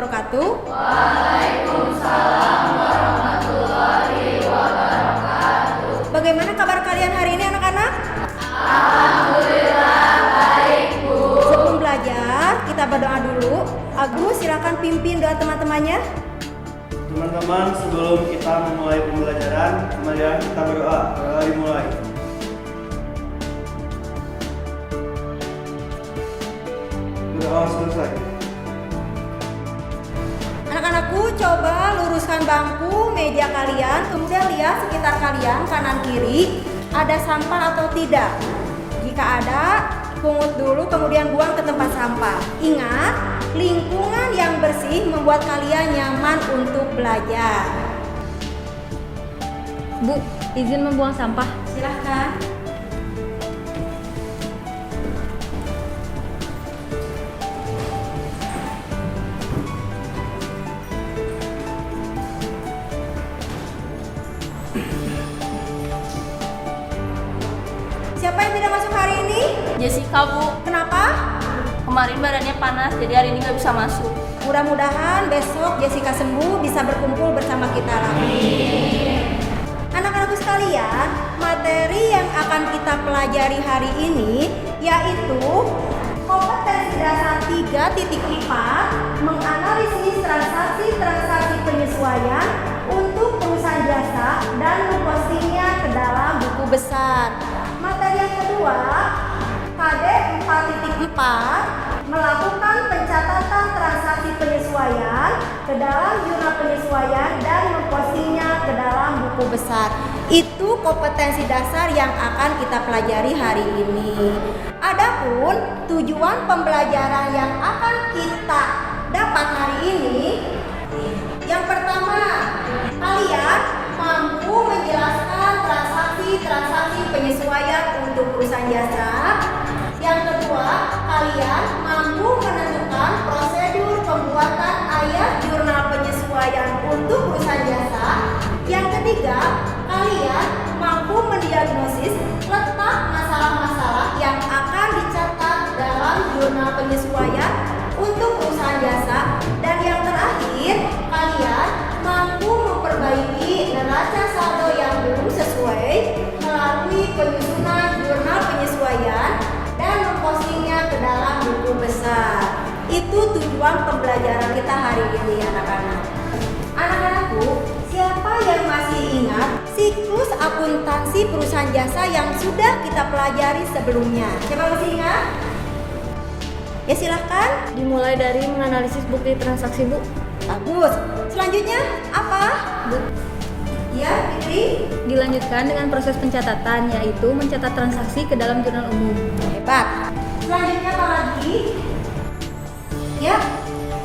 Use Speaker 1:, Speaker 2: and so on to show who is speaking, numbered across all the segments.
Speaker 1: wabarakatuh. Bagaimana kabar kalian hari ini anak-anak? Alhamdulillah baik, Bu. Sebelum belajar, kita berdoa dulu. Agus, silakan pimpin doa teman-temannya.
Speaker 2: Teman-teman, sebelum kita memulai pembelajaran, mari kita berdoa. Mari mulai. Berdoa selesai.
Speaker 1: Anak-anakku, coba luruskan bangku, meja kalian, kemudian lihat sekitar kalian kanan kiri ada sampah atau tidak. Jika ada, pungut dulu kemudian buang ke tempat sampah. Ingat, lingkungan yang bersih membuat kalian nyaman untuk belajar.
Speaker 3: Bu, izin membuang sampah.
Speaker 1: Silahkan. Siapa yang tidak masuk hari ini?
Speaker 4: Jessica, Bu.
Speaker 1: Kenapa?
Speaker 4: Kemarin badannya panas, jadi hari ini nggak bisa masuk.
Speaker 1: Mudah-mudahan besok Jessica sembuh bisa berkumpul bersama kita lagi. Anak-anakku sekalian, materi yang akan kita pelajari hari ini yaitu kompetensi dasar 3.4 menganalisis transaksi-transaksi penyesuaian untuk perusahaan jasa dan mempostingnya ke dalam buku besar. Materi yang kedua, KD 4.4 melakukan pencatatan transaksi penyesuaian ke dalam jurnal penyesuaian dan mempostingnya ke dalam buku besar. Itu kompetensi dasar yang akan kita pelajari hari ini. Adapun tujuan pembelajaran yang akan kita dapat hari ini, yang pertama, kalian mampu menjelaskan transaksi penyesuaian untuk perusahaan jasa. Yang kedua, kalian mampu menentukan prosedur pembuatan ayat jurnal penyesuaian untuk perusahaan jasa. Yang ketiga, kalian mampu mendiagnosis letak masalah-masalah yang akan dicatat dalam jurnal penyesuaian untuk perusahaan jasa. Dan yang terakhir, kalian mampu memperbaiki neraca saldo yang belum sesuai melalui penyusunan jurnal penyesuaian dan mempostingnya ke dalam buku besar. Itu tujuan pembelajaran kita hari ini, anak-anak. Anak-anakku, siapa yang masih ingat siklus akuntansi perusahaan jasa yang sudah kita pelajari sebelumnya? Siapa masih ingat? Ya silahkan.
Speaker 3: Dimulai dari menganalisis bukti transaksi, Bu.
Speaker 1: Bagus. Selanjutnya apa?
Speaker 3: Bu,
Speaker 1: Ya, Fitri.
Speaker 3: dilanjutkan dengan proses pencatatan, yaitu mencatat transaksi ke dalam jurnal umum.
Speaker 1: Hebat. Selanjutnya apa lagi? Ya,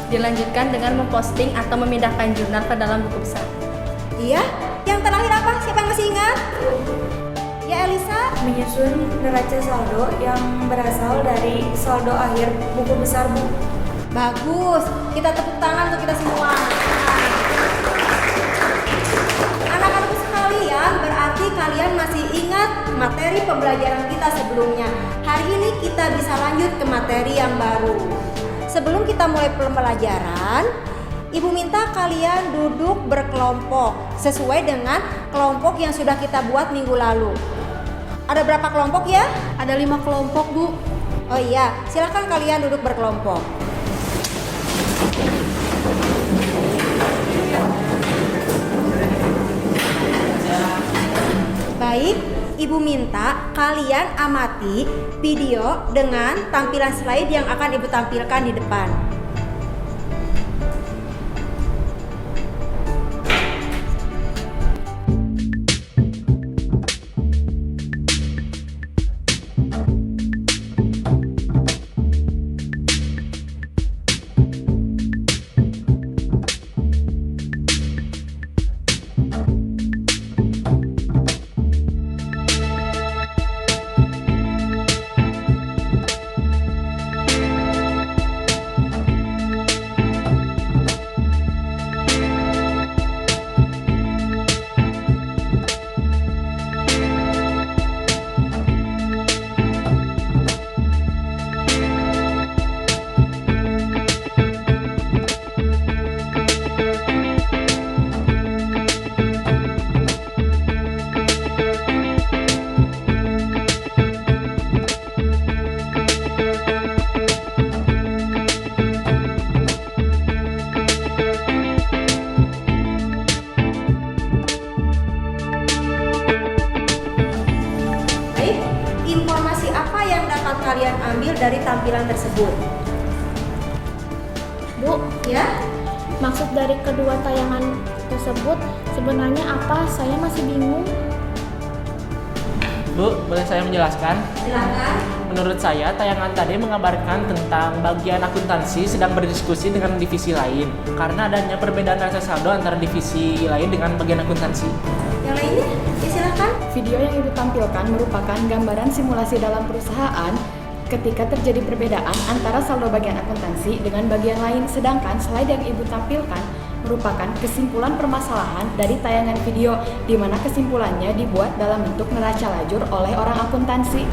Speaker 4: Dilanjutkan dengan memposting atau memindahkan jurnal ke dalam buku besar.
Speaker 1: iya. Yang terakhir apa? Siapa yang masih ingat? Ya, Elisa.
Speaker 5: Menyusun neraca saldo yang berasal dari saldo akhir buku besar, Bu.
Speaker 1: Bagus. Kita tepuk tangan untuk kita semua. Anak-anakku sekalian, berarti kalian masih ingat materi pembelajaran kita sebelumnya. Hari ini kita bisa lanjut ke materi yang baru. Sebelum kita mulai pembelajaran, Ibu minta kalian duduk berkelompok sesuai dengan kelompok yang sudah kita buat minggu lalu. Ada berapa kelompok ya?
Speaker 3: Ada 5 kelompok, Bu.
Speaker 1: Oh iya, silakan kalian duduk berkelompok. Baik, Ibu minta kalian amati video dengan tampilan slide yang akan Ibu tampilkan di depan. dari tampilan tersebut.
Speaker 6: Bu,
Speaker 1: Ya,
Speaker 6: maksud dari kedua tayangan tersebut sebenarnya apa? Saya masih bingung.
Speaker 7: Bu, boleh saya menjelaskan?
Speaker 1: silakan.
Speaker 7: Menurut saya, tayangan tadi mengabarkan tentang bagian akuntansi sedang berdiskusi dengan divisi lain karena adanya perbedaan rasa saldo antara divisi lain dengan bagian akuntansi.
Speaker 1: Yang lainnya, ya silakan.
Speaker 3: Video yang Ibu tampilkan merupakan gambaran simulasi dalam perusahaan ketika terjadi perbedaan antara saldo bagian akuntansi dengan bagian lain, sedangkan slide yang Ibu tampilkan merupakan kesimpulan permasalahan dari tayangan video di mana kesimpulannya dibuat dalam bentuk neraca lajur oleh orang akuntansi.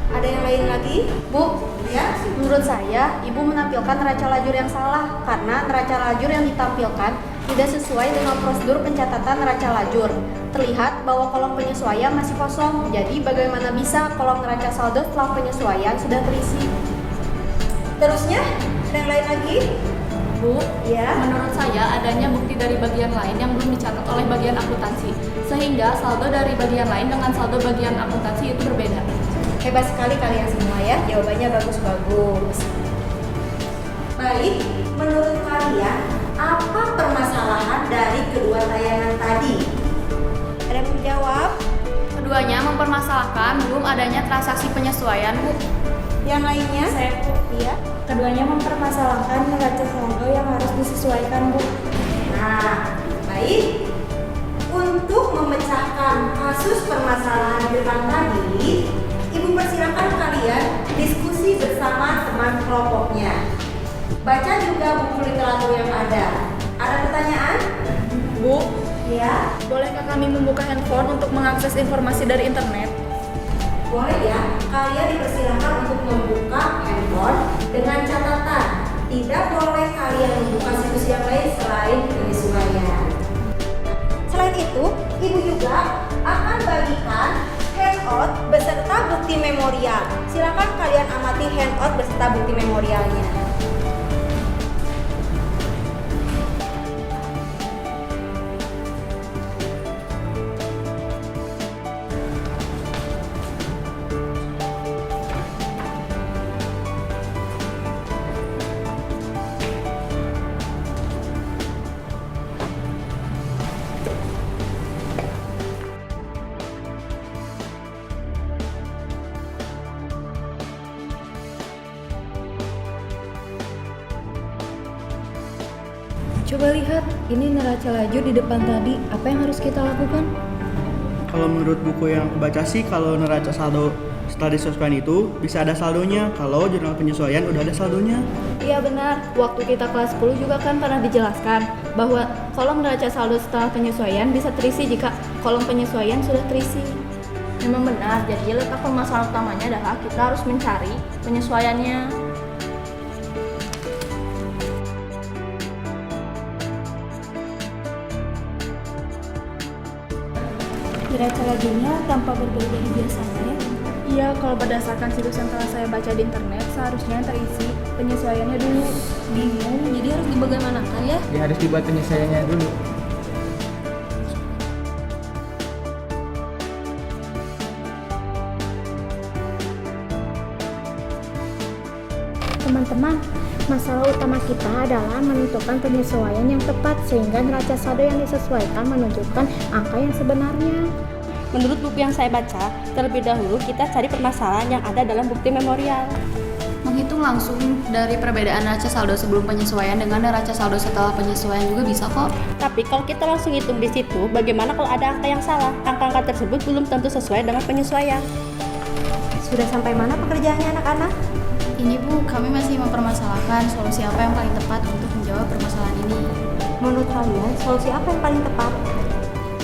Speaker 1: Ada yang lain lagi?
Speaker 4: Bu,
Speaker 1: Ya,
Speaker 4: menurut saya Ibu menampilkan neraca lajur yang salah karena neraca lajur yang ditampilkan tidak sesuai dengan prosedur pencatatan neraca lajur. Terlihat bahwa kolom penyesuaian masih kosong, jadi bagaimana bisa kolom neraca saldo setelah penyesuaian sudah terisi?
Speaker 1: terusnya ada yang lain lagi?
Speaker 8: Bu,
Speaker 1: Ya,
Speaker 8: menurut saya adanya bukti dari bagian lain yang belum dicatat oleh bagian akuntansi, sehingga saldo dari bagian lain dengan saldo bagian akuntansi itu berbeda.
Speaker 1: hebat sekali kalian semua ya. Jawabannya bagus-bagus. Baik, menurut kalian apa permasalahan dari kedua tayangan tadi? Ada yang menjawab?
Speaker 8: Keduanya mempermasalahkan belum adanya transaksi penyesuaian, Bu.
Speaker 1: Yang lainnya?
Speaker 5: Saya, Bu.
Speaker 1: Iya.
Speaker 5: Keduanya mempermasalahkan neraca saldo yang harus disesuaikan, Bu.
Speaker 1: Nah, baik. Untuk memecahkan kasus permasalahan di depan tadi, Ibu persilakan kalian diskusi bersama teman kelompoknya. Baca juga buku literatur yang ada. Ada pertanyaan?
Speaker 8: Bu,
Speaker 1: Ya,
Speaker 8: bolehkah kami membuka handphone untuk mengakses informasi dari internet?
Speaker 1: boleh ya. Kalian dipersilakan untuk membuka handphone dengan catatan tidak boleh kalian membuka situs yang lain selain penyesuaian. Selain itu, Ibu juga akan bagikan handout beserta bukti memorial. Silakan kalian amati handout beserta bukti memorialnya.
Speaker 3: Coba lihat, ini neraca lajur di depan tadi. Apa yang harus kita lakukan?
Speaker 2: Kalau menurut buku yang aku baca sih, kalau neraca saldo setelah disesuaikan itu bisa ada saldonya. Kalau jurnal penyesuaian udah ada saldonya.
Speaker 8: Iya benar, waktu kita kelas 10 juga kan pernah dijelaskan bahwa kolom neraca saldo setelah penyesuaian bisa terisi jika kolom penyesuaian sudah terisi. Memang benar, jadi letak permasalahan utamanya adalah kita harus mencari penyesuaiannya.
Speaker 6: Neraca lajurnya tampak berbeda dari biasanya ya.
Speaker 8: Iya, kalau berdasarkan situs yang telah saya baca di internet, seharusnya terisi penyesuaiannya dulu.
Speaker 3: Bingung, jadi harus dibagaimanakan ya?
Speaker 7: Ya harus dibuat penyesuaiannya dulu.
Speaker 6: Teman-teman, masalah utama kita adalah menentukan penyesuaian yang tepat sehingga neraca saldo yang disesuaikan menunjukkan angka yang sebenarnya.
Speaker 4: Menurut buku yang saya baca, terlebih dahulu kita cari permasalahan yang ada dalam bukti memorial.
Speaker 8: Menghitung langsung dari perbedaan neraca saldo sebelum penyesuaian dengan neraca saldo setelah penyesuaian juga bisa kok.
Speaker 4: Tapi kalau kita langsung hitung di situ, bagaimana kalau ada angka yang salah? Angka-angka tersebut belum tentu sesuai dengan penyesuaian.
Speaker 1: Sudah sampai mana pekerjaannya anak-anak?
Speaker 8: Ini Bu, kami masih mempermasalahkan solusi apa yang paling tepat untuk menjawab permasalahan ini.
Speaker 1: Menurut kalian, solusi apa yang paling tepat?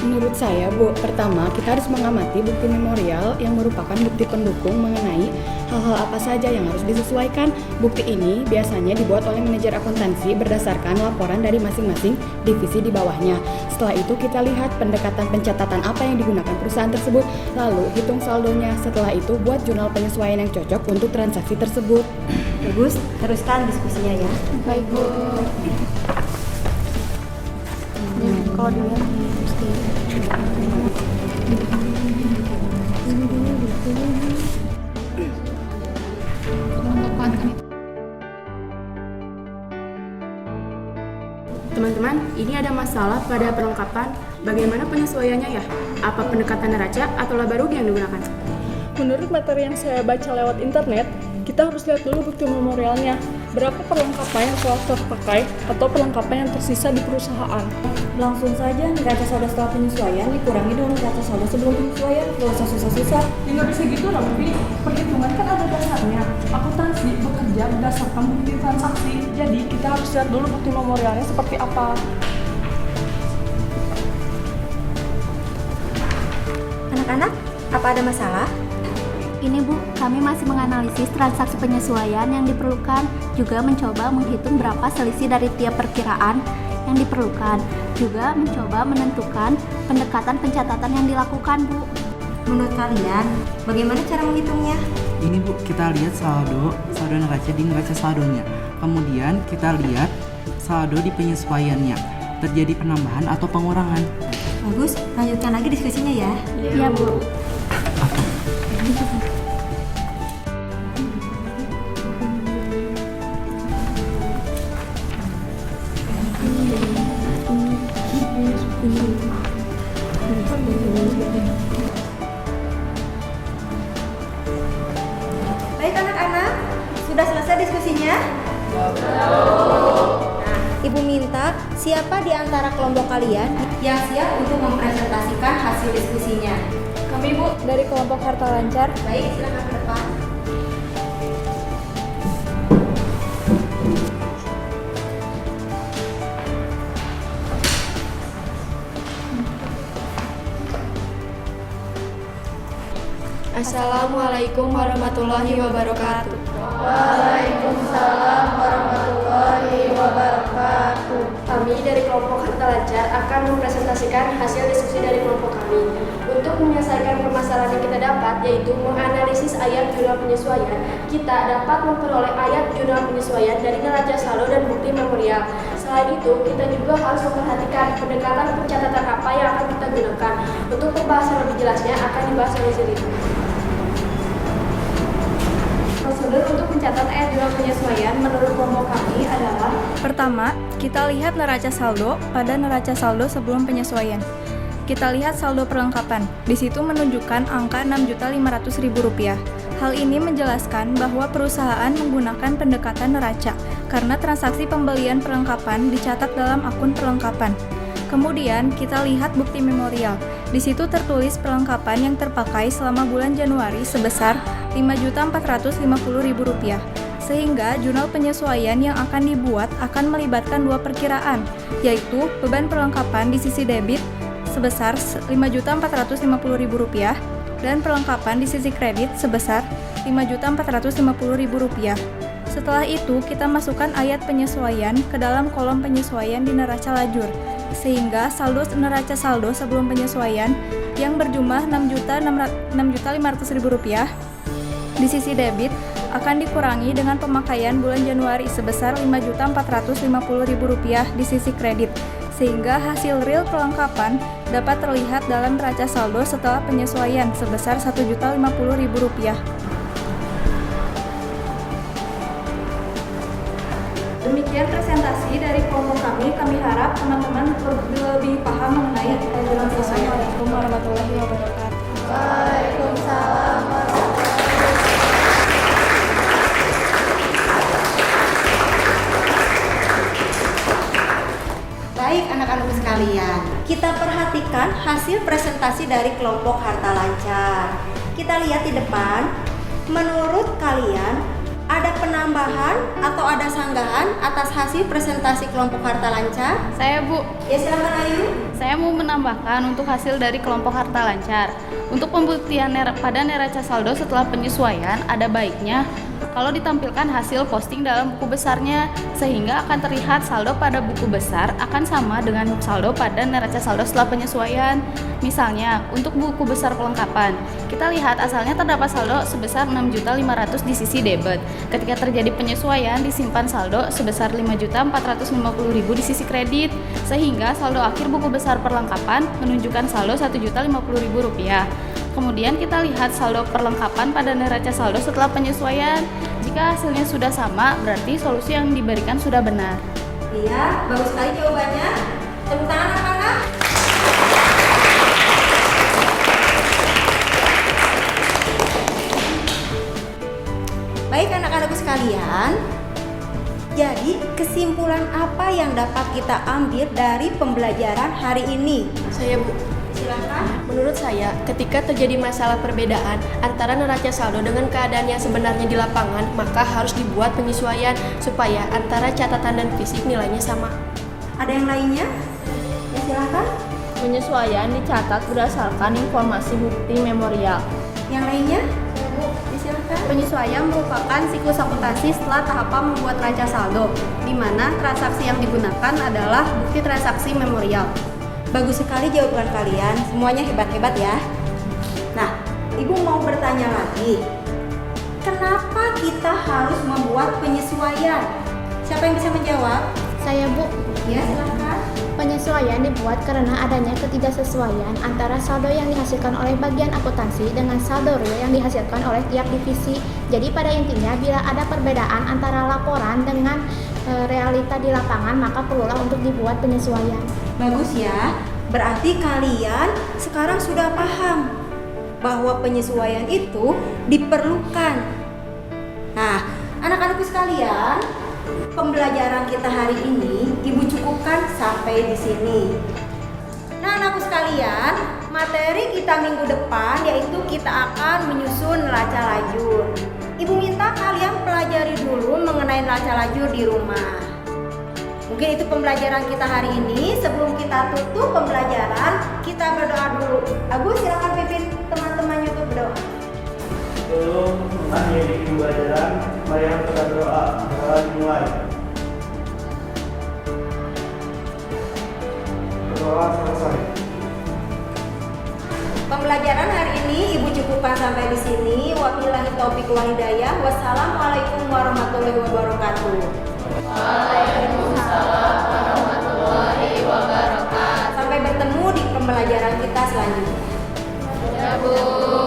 Speaker 3: Menurut saya, Bu, pertama kita harus mengamati bukti memorial yang merupakan bukti pendukung mengenai hal-hal apa saja yang harus disesuaikan. Bukti ini biasanya dibuat oleh manajer akuntansi berdasarkan laporan dari masing-masing divisi di bawahnya. Setelah itu kita lihat pendekatan pencatatan apa yang digunakan perusahaan tersebut, lalu hitung saldonya. Setelah itu buat jurnal penyesuaian yang cocok untuk transaksi tersebut.
Speaker 1: Bagus, teruskan diskusinya ya.
Speaker 8: Baik Bu.
Speaker 1: Kalau dilihat
Speaker 6: Ini
Speaker 3: Teman-teman, ini ada masalah pada perlengkapan. Bagaimana penyesuaiannya ya? Apa pendekatan neraca atau laba rugi yang digunakan?
Speaker 9: Menurut materi yang saya baca lewat internet, kita harus lihat dulu bukti memorialnya. Berapa perlengkapan yang telah terpakai atau perlengkapan yang tersisa di perusahaan.
Speaker 5: Langsung saja neraca saldo setelah penyesuaian dikurangi dengan neraca saldo sebelum penyesuaian. Gak usah susah-susah.
Speaker 9: Ya nggak bisa gitu Rampi, perhitungan kan ada dasarnya. Akuntansi bekerja berdasarkan bukti transaksi. Jadi kita harus lihat dulu bukti memorialnya seperti apa.
Speaker 1: Anak-anak, apa ada masalah?
Speaker 8: Ini Bu, kami masih menganalisis transaksi penyesuaian yang diperlukan, juga mencoba menghitung berapa selisih dari tiap perkiraan yang diperlukan, juga mencoba menentukan pendekatan pencatatan yang dilakukan, Bu.
Speaker 1: Menurut kalian, bagaimana cara menghitungnya?
Speaker 10: Ini Bu, kita lihat saldo neraca di neraca saldonya. Kemudian kita lihat saldo di penyesuaiannya. Terjadi penambahan atau pengurangan.
Speaker 1: Bagus, lanjutkan lagi diskusinya ya.
Speaker 8: Iya, Bu.
Speaker 1: Baik anak-anak, sudah selesai diskusinya? Ibu minta siapa di antara kelompok kalian yang siap untuk mempresentasikan hasil diskusinya?
Speaker 5: Kami Bu, dari kelompok Harta Lancar.
Speaker 1: Baik, silakan ke depan.
Speaker 3: Assalamualaikum warahmatullahi wabarakatuh.
Speaker 11: Kami dari kelompok Harta Lancar akan mempresentasikan hasil diskusi dari kelompok kami. Untuk menyelesaikan permasalahan yang kita dapat, yaitu menganalisis ayat jurnal penyesuaian, kita dapat memperoleh ayat jurnal penyesuaian dari neraca saldo dan bukti memorial. Selain itu, kita juga harus memperhatikan pendekatan pencatatan apa yang akan kita gunakan. Untuk pembahasan lebih jelasnya akan dibahas oleh Zuri. Prosedur untuk mencatat ayat jurnal penyesuaian menurut kelompok kami adalah:
Speaker 5: Pertama, kita lihat neraca saldo pada neraca saldo sebelum penyesuaian. Kita lihat saldo perlengkapan. Di situ menunjukkan angka Rp6.500.000. Hal ini menjelaskan bahwa perusahaan menggunakan pendekatan neraca karena transaksi pembelian perlengkapan dicatat dalam akun perlengkapan. Kemudian kita lihat bukti memorial. Di situ tertulis perlengkapan yang terpakai selama bulan Januari sebesar Rp5.450.000. Sehingga jurnal penyesuaian yang akan dibuat akan melibatkan dua perkiraan, yaitu beban perlengkapan di sisi debit sebesar Rp5.450.000 dan perlengkapan di sisi kredit sebesar Rp5.450.000. Setelah itu, kita masukkan ayat penyesuaian ke dalam kolom penyesuaian di neraca lajur, sehingga saldo neraca saldo sebelum penyesuaian yang berjumlah Rp6.500.000 di sisi debit akan dikurangi dengan pemakaian bulan Januari sebesar Rp5.450.000 di sisi kredit, sehingga hasil real perlengkapan dapat terlihat dalam neraca saldo setelah penyesuaian sebesar Rp1.050.000.
Speaker 11: Demikian presentasi dari kelompok kami. Kami harap teman-teman lebih paham mengenai jurnal penyesuaian.
Speaker 5: Assalamualaikum warahmatullahi wabarakatuh.
Speaker 1: Waalaikumsalam warahmatullahi wabarakatuh. Baik anak-anak sekalian, kita perhatikan hasil presentasi dari kelompok Harta Lancar. Kita lihat di depan, menurut kalian ada penambahan atau ada sanggahan atas hasil presentasi kelompok Harta Lancar?
Speaker 8: Saya Bu,
Speaker 1: Ya silakan Ayu.
Speaker 8: saya mau menambahkan untuk hasil dari kelompok Harta Lancar. Untuk pembuktian pada neraca saldo setelah penyesuaian, ada baiknya kalau ditampilkan hasil posting dalam buku besarnya, sehingga akan terlihat saldo pada buku besar akan sama dengan saldo pada neraca saldo setelah penyesuaian. Misalnya, untuk buku besar perlengkapan, kita lihat asalnya terdapat saldo sebesar Rp6.500.000 di sisi debit. Ketika terjadi penyesuaian, disimpan saldo sebesar Rp5.450.000 di sisi kredit, sehingga saldo akhir buku besar perlengkapan menunjukkan saldo Rp1.050.000. Kemudian kita lihat saldo perlengkapan pada neraca saldo setelah penyesuaian. Jika hasilnya sudah sama, berarti solusi yang diberikan sudah benar.
Speaker 1: Iya, bagus sekali jawabannya. Tepuk tangan anak-anak. Baik anak-anakku sekalian, jadi kesimpulan apa yang dapat kita ambil dari pembelajaran hari ini?
Speaker 11: Saya Bu.
Speaker 1: Silakan.
Speaker 11: Menurut saya, ketika terjadi masalah perbedaan antara neraca saldo dengan keadaan yang sebenarnya di lapangan, maka harus dibuat penyesuaian supaya antara catatan dan fisik nilainya sama.
Speaker 1: Ada yang lainnya? Ya silakan.
Speaker 8: Penyesuaian dicatat berdasarkan informasi bukti memorial.
Speaker 1: Yang lainnya? Ya Bu, silakan.
Speaker 4: Penyesuaian merupakan siklus akuntansi setelah tahapan membuat neraca saldo, di mana transaksi yang digunakan adalah bukti transaksi memorial.
Speaker 1: Bagus sekali jawaban kalian, semuanya hebat-hebat ya. Nah, Ibu mau bertanya lagi. Kenapa kita harus membuat penyesuaian? Siapa yang bisa menjawab?
Speaker 6: Saya Bu,
Speaker 1: Ya, silakan.
Speaker 6: penyesuaian dibuat karena adanya ketidaksesuaian antara saldo yang dihasilkan oleh bagian akuntansi dengan saldo real yang dihasilkan oleh tiap divisi. Jadi pada intinya bila ada perbedaan antara laporan dengan realita di lapangan, maka perlulah untuk dibuat penyesuaian.
Speaker 1: Bagus ya. Berarti kalian sekarang sudah paham bahwa penyesuaian itu diperlukan. Nah, anak-anakku sekalian, pembelajaran kita hari ini Ibu cukupkan sampai di sini. Nah, anakku sekalian, materi kita minggu depan yaitu kita akan menyusun neraca lajur. Ibu minta kalian pelajari dulu mengenai neraca lajur di rumah. Mungkin itu pembelajaran kita hari ini. Sebelum kita tutup pembelajaran, kita berdoa dulu. Agus, silakan pimpin teman-temannya untuk berdoa.
Speaker 2: Sebelum mengakhiri pembelajaran, mari kita berdoa. Mulai. Berdoa selesai.
Speaker 1: Pembelajaran hari ini Ibu cukupkan sampai di sini. Wabillahi taufiq wal hidayah. Wassalamualaikum warahmatullahi wabarakatuh.
Speaker 8: Waalaikumsalam warahmatullahi wabarakatuh.
Speaker 1: Sampai bertemu di pembelajaran kita selanjutnya.
Speaker 8: Ya Bu.